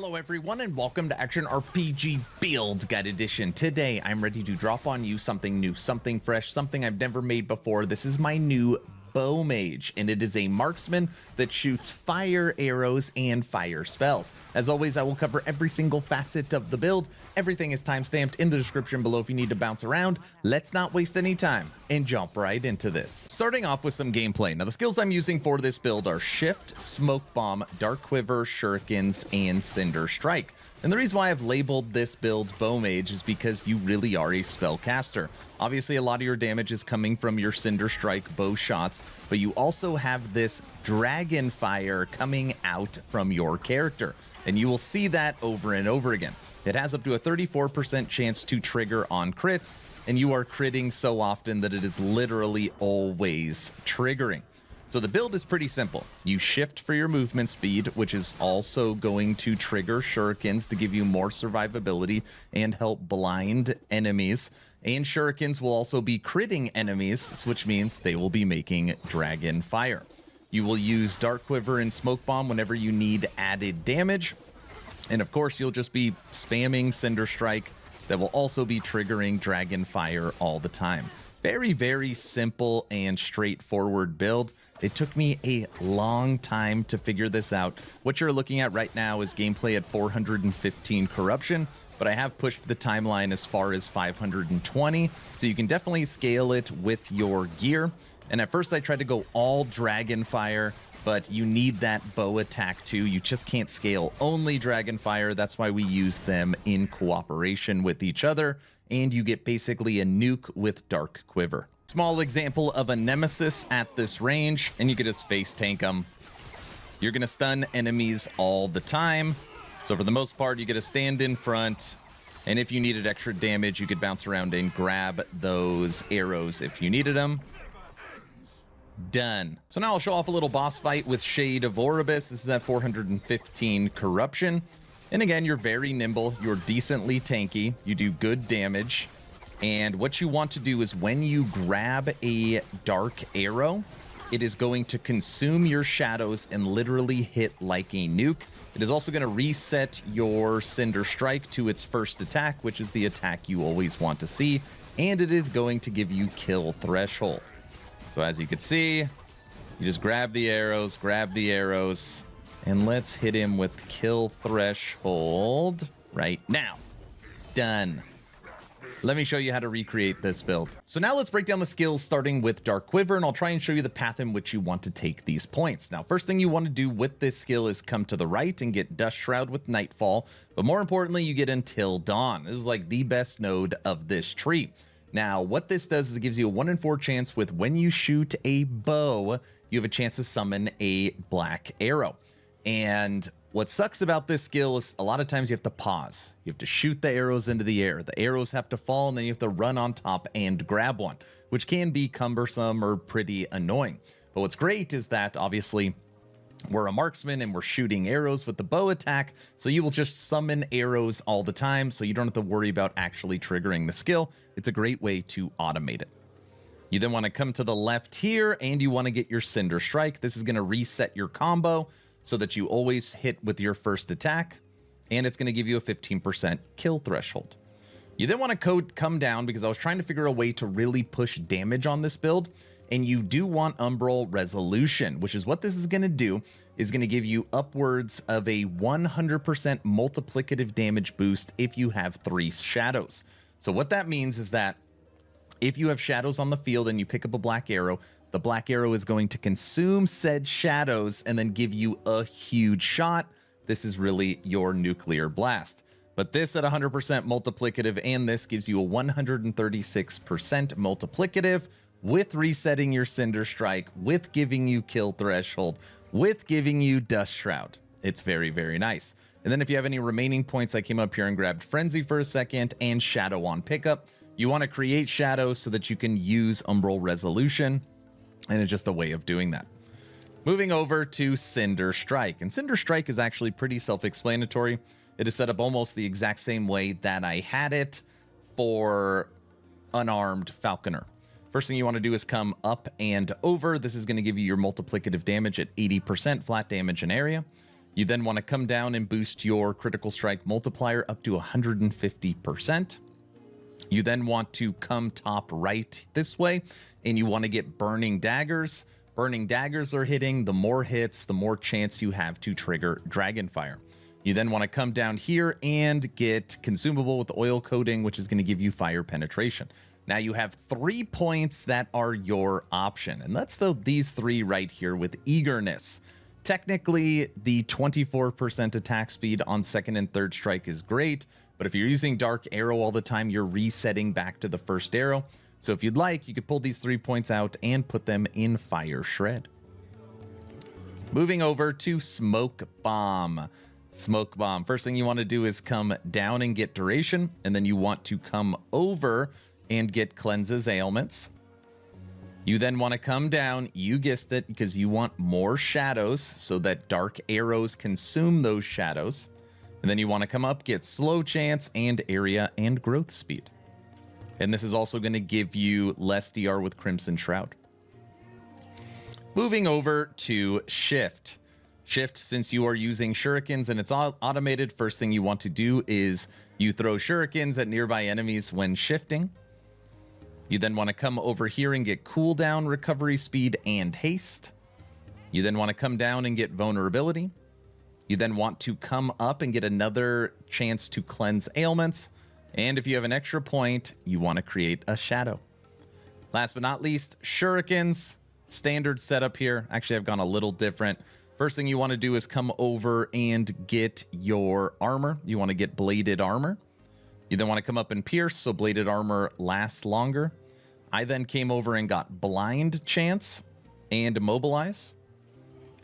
Hello everyone and welcome to Action RPG Build Guide Edition. Today I'm ready to drop on you something new, something fresh, something I've never made before. This is my new Bow Mage, and it is a marksman that shoots fire arrows and fire spells. As always, I will cover every single facet of the build. Everything is timestamped in the description below if you need to bounce around. Let's not waste any time and jump right into this. Starting off with some gameplay. Now the skills I'm using for this build are Shift, Smoke Bomb, Dark Quiver, Shurikens, and Cinder Strike. And the reason why I've labeled this build Bow Mage is because you really are a spellcaster. Obviously, a lot of your damage is coming from your Cinder Strike bow shots, but you also have this dragon fire coming out from your character, and you will see that over and over again. It has up to a 34% chance to trigger on crits, and you are critting so often that it is literally always triggering. So the build is pretty simple. You shift for your movement speed, which is also going to trigger shurikens to give you more survivability and help blind enemies. And shurikens will also be critting enemies, which means they will be making dragon fire. You will use Dark Quiver and Smoke Bomb whenever you need added damage. And of course, you'll just be spamming Cinder Strike that will also be triggering dragon fire all the time. Very, very simple and straightforward build. It took me a long time to figure this out. What you're looking at right now is gameplay at 415 corruption, but I have pushed the timeline as far as 520, so you can definitely scale it with your gear. And at first I tried to go all dragon fire, but you need that bow attack too. You just can't scale only dragon fire. That's why we use them in cooperation with each other, and you get basically a nuke with Dark Quiver. Small example of a nemesis at this range, and you can just face tank them. You're gonna stun enemies all the time, so for the most part you get to stand in front, and if you needed extra damage you could bounce around and grab those arrows if you needed them. Done. So now I'll show off a little boss fight with Shade of Oribus. This is at 415 corruption. And again, you're very nimble, you're decently tanky, you do good damage. And what you want to do is when you grab a dark arrow, it is going to consume your shadows and literally hit like a nuke. It is also going to reset your Cinder Strike to its first attack, which is the attack you always want to see. And it is going to give you kill threshold. So as you can see, you just grab the arrows, and let's hit him with kill threshold right now. Done. Let me show you how to recreate this build. So now let's break down the skills starting with Dark Quiver, and I'll try and show you the path in which you want to take these points. Now, first thing you want to do with this skill is come to the right and get Dust Shroud with Nightfall, but more importantly, you get Until Dawn. This is like the best node of this tree. Now, what this does is it gives you a 1 in 4 chance with when you shoot a bow, you have a chance to summon a black arrow. And what sucks about this skill is a lot of times you have to pause. You have to shoot the arrows into the air. The arrows have to fall, and then you have to run on top and grab one, which can be cumbersome or pretty annoying. But what's great is that obviously we're a marksman and we're shooting arrows with the bow attack, so you will just summon arrows all the time, so you don't have to worry about actually triggering the skill. It's a great way to automate it. You then want to come to the left here, and you want to get your Cinder Strike. This is going to reset your combo so that you always hit with your first attack, and it's going to give you a 15% kill threshold. You then want to come down, because I was trying to figure a way to really push damage on this build, and you do want Umbral Resolution, which is what this is going to do, is going to give you upwards of a 100% multiplicative damage boost if you have 3 shadows. So what that means is that if you have shadows on the field and you pick up a black arrow, the black arrow is going to consume said shadows and then give you a huge shot. This is really your nuclear blast. But this at 100% multiplicative, and this gives you a 136% multiplicative, with resetting your Cinder Strike, with giving you kill threshold, with giving you Dust Shroud. It's very, very nice. And then if you have any remaining points, I came up here and grabbed Frenzy for a second and Shadow on pickup. You want to create shadows so that you can use Umbral Resolution, and it's just a way of doing that. Moving over to Cinder Strike, and Cinder Strike is actually pretty self-explanatory. It is set up almost the exact same way that I had it for Unarmed Falconer. First thing you want to do is come up and over. This is going to give you your multiplicative damage at 80% flat damage in area. You then want to come down and boost your critical strike multiplier up to 150%. You then want to come top right this way, and you want to get burning daggers. Burning daggers are hitting. The more hits, the more chance you have to trigger Dragonfire. You then want to come down here and get consumable with oil coating, which is going to give you fire penetration. Now you have 3 points that are your option, and that's these 3 right here with eagerness. Technically, the 24% attack speed on second and third strike is great, but if you're using Dark Arrow all the time, you're resetting back to the first arrow. So if you'd like, you could pull these 3 points out and put them in Fire Shred. Moving over to Smoke Bomb. Smoke Bomb. First thing you want to do is come down and get duration, and then you want to come over and get Cleanses Ailments. You then want to come down, you guessed it, because you want more shadows so that dark arrows consume those shadows. And then you want to come up, get Slow Chance and Area and Growth Speed. And this is also going to give you less DR with Crimson Shroud. Moving over to Shift. Shift, since you are using shurikens and it's all automated, first thing you want to do is you throw shurikens at nearby enemies when shifting. You then want to come over here and get cooldown, recovery speed, and haste. You then want to come down and get vulnerability. You then want to come up and get another chance to cleanse ailments. And if you have an extra point, you want to create a shadow. Last but not least, shurikens. Standard setup here. Actually, I've gone a little different. First thing you want to do is come over and get your armor. You want to get bladed armor. You then want to come up and pierce, so bladed armor lasts longer. I then came over and got blind chance and immobilize.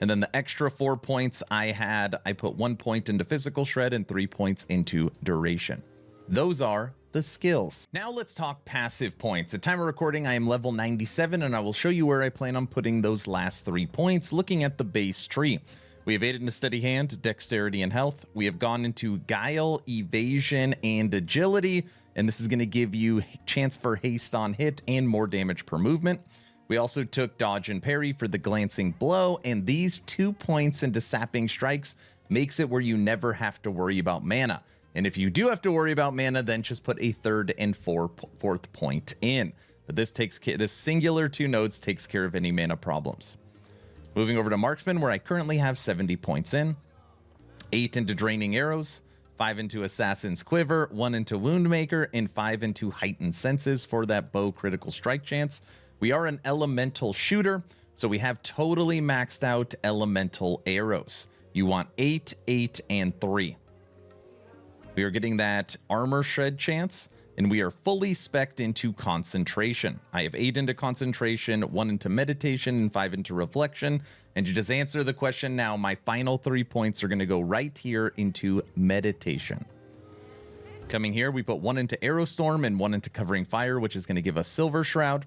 And then the extra 4 points I had, I put 1 point into physical shred and 3 points into duration. Those are the skills. Now let's talk passive points. At time of recording, I am level 97, and I will show you where I plan on putting those last 3 points, looking at the base tree. We have aided into steady hand, dexterity, and health. We have gone into guile, evasion, and agility, and this is going to give you chance for haste on hit and more damage per movement. We also took dodge and parry for the glancing blow, and these 2 points into sapping strikes makes it where you never have to worry about mana. And if you do have to worry about mana, then just put a third and fourth point in. But this singular 2 nodes takes care of any mana problems. Moving over to Marksman, where I currently have 70 points in. 8 into Draining Arrows, 5 into Assassin's Quiver, 1 into Woundmaker, and 5 into Heightened Senses for that bow critical strike chance. We are an elemental shooter, so we have totally maxed out elemental arrows. You want 8, 8, and 3. We are getting that armor shred chance, and we are fully specced into concentration. I have 8 into concentration, 1 into meditation, and 5 into reflection. And to just answer the question now, my final 3 points are going to go right here into meditation. Coming here, we put 1 into Aerostorm and 1 into Covering Fire, which is going to give us Silver Shroud.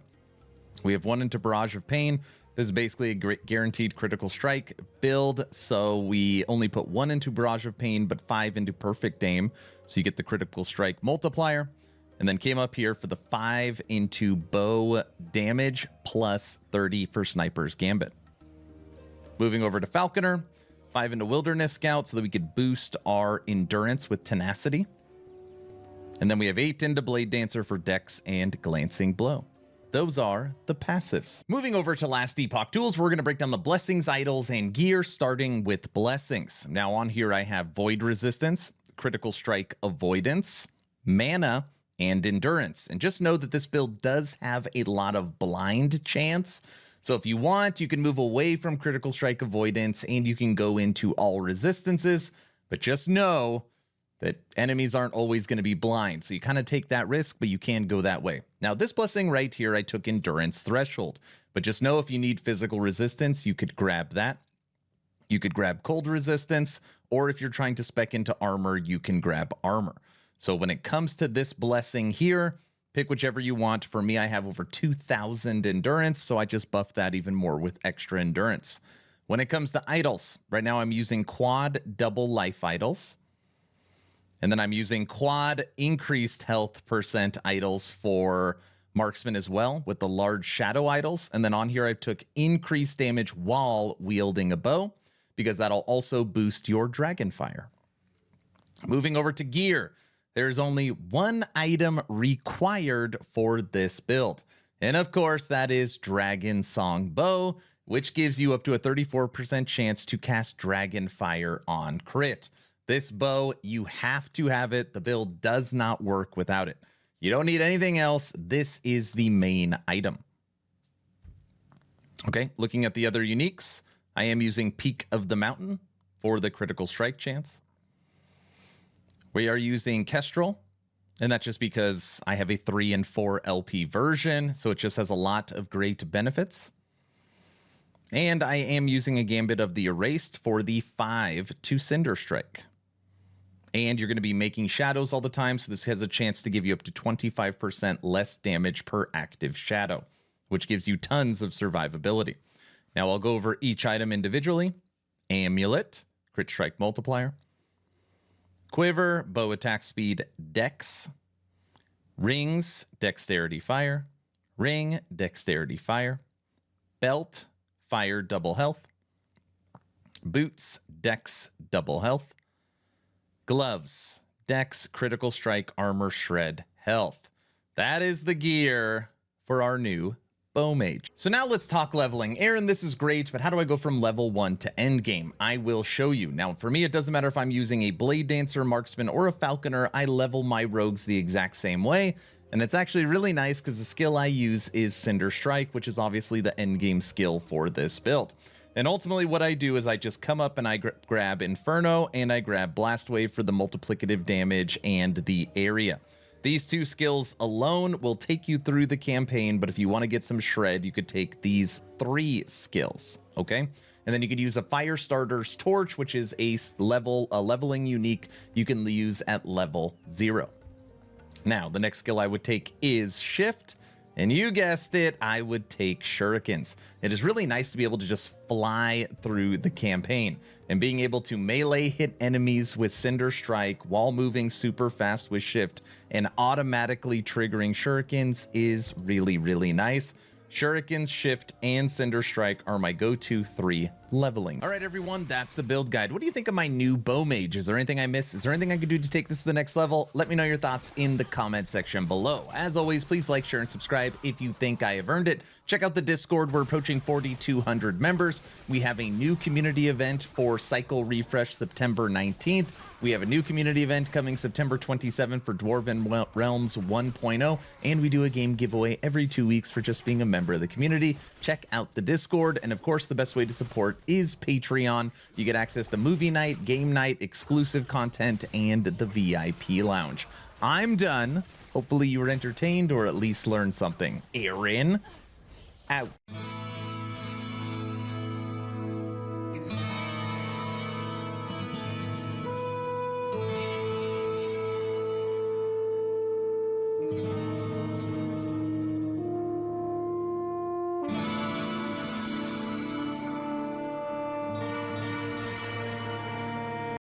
We have 1 into Barrage of Pain. This is basically a guaranteed critical strike build, so we only put 1 into Barrage of Pain, but 5 into Perfect Aim, so you get the critical strike multiplier. And then came up here for the 5 into bow damage plus 30 for Sniper's Gambit. Moving over to Falconer, 5 into Wilderness Scout so that we could boost our endurance with tenacity. And then we have 8 into Blade Dancer for Dex and Glancing Blow. Those are the passives. Moving over to last Epoch tools, we're going to break down the blessings, idols, and gear, starting with blessings. Now on here, I have Void Resistance, Critical Strike Avoidance, Mana, and Endurance. And just know that this build does have a lot of blind chance. So if you want, you can move away from Critical Strike Avoidance and you can go into all resistances. But just know that enemies aren't always going to be blind. So you kind of take that risk, but you can go that way. Now this blessing right here, I took Endurance Threshold. But just know if you need physical resistance, you could grab that. You could grab Cold Resistance, or if you're trying to spec into armor, you can grab Armor. So when it comes to this blessing here, pick whichever you want. For me, I have over 2,000 endurance, so I just buffed that even more with extra endurance. When it comes to idols, right now I'm using quad double life idols. And then I'm using quad increased health % idols for Marksman as well with the large shadow idols. And then on here, I took increased damage while wielding a bow. because that'll also boost your Dragonfire. Moving over to gear, there's only one item required for this build. And of course, that is Dragon Song Bow, which gives you up to a 34% chance to cast Dragonfire on crit. This bow, you have to have it. The build does not work without it. You don't need anything else. This is the main item. Okay, looking at the other uniques, I am using Peak of the Mountain for the critical strike chance. We are using Kestrel, and that's just because I have a 3 and 4 LP version, so it just has a lot of great benefits. And I am using a Gambit of the Erased for the 5 to Cinder Strike. And you're going to be making shadows all the time, so this has a chance to give you up to 25% less damage per active shadow, which gives you tons of survivability. Now I'll go over each item individually. Amulet, crit strike multiplier. Quiver, bow attack speed, dex. Rings, dexterity fire. Ring, dexterity fire. Belt, fire double health. Boots, dex double health. Gloves, dex critical strike armor shred health. That is the gear for our new Bow Mage. So now let's talk leveling. Aaron, this is great, but how do I go from level 1 to endgame? I will show you. Now, for me, it doesn't matter if I'm using a Blade Dancer, Marksman, or a Falconer. I level my rogues the exact same way. And it's actually really nice because the skill I use is Cinder Strike, which is obviously the endgame skill for this build. And ultimately what I do is I just come up and I grab Inferno and I grab Blast Wave for the multiplicative damage and the area. These two skills alone will take you through the campaign, but if you want to get some shred, you could take these 3 skills, okay? And then you could use a Firestarter's Torch, which is a leveling unique you can use at level 0. Now, the next skill I would take is Shift, and you guessed it, I would take Shurikens. It is really nice to be able to just fly through the campaign, and being able to melee hit enemies with Cinder Strike while moving super fast with Shift and automatically triggering Shurikens is really, really nice. Shurikens, Shift, and Cinder Strike are my go-to 3 leveling. All right, everyone, that's the build guide. What do you think of my new Bow Mage? Is there anything I missed? Is there anything I could do to take this to the next level? Let me know your thoughts in the comment section below. As always, please like, share, and subscribe if you think I have earned it. Check out the Discord. We're approaching 4,200 members. We have a new community event for Cycle Refresh September 19th. We have a new community event coming September 27th for Dwarven Realms 1.0, and we do a game giveaway every 2 weeks for just being a member of the community. Check out the Discord, and of course, the best way to support is Patreon. You get access to movie night, game night, exclusive content, and the VIP lounge. I'm done. Hopefully you were entertained or at least learned something. Aaron, out.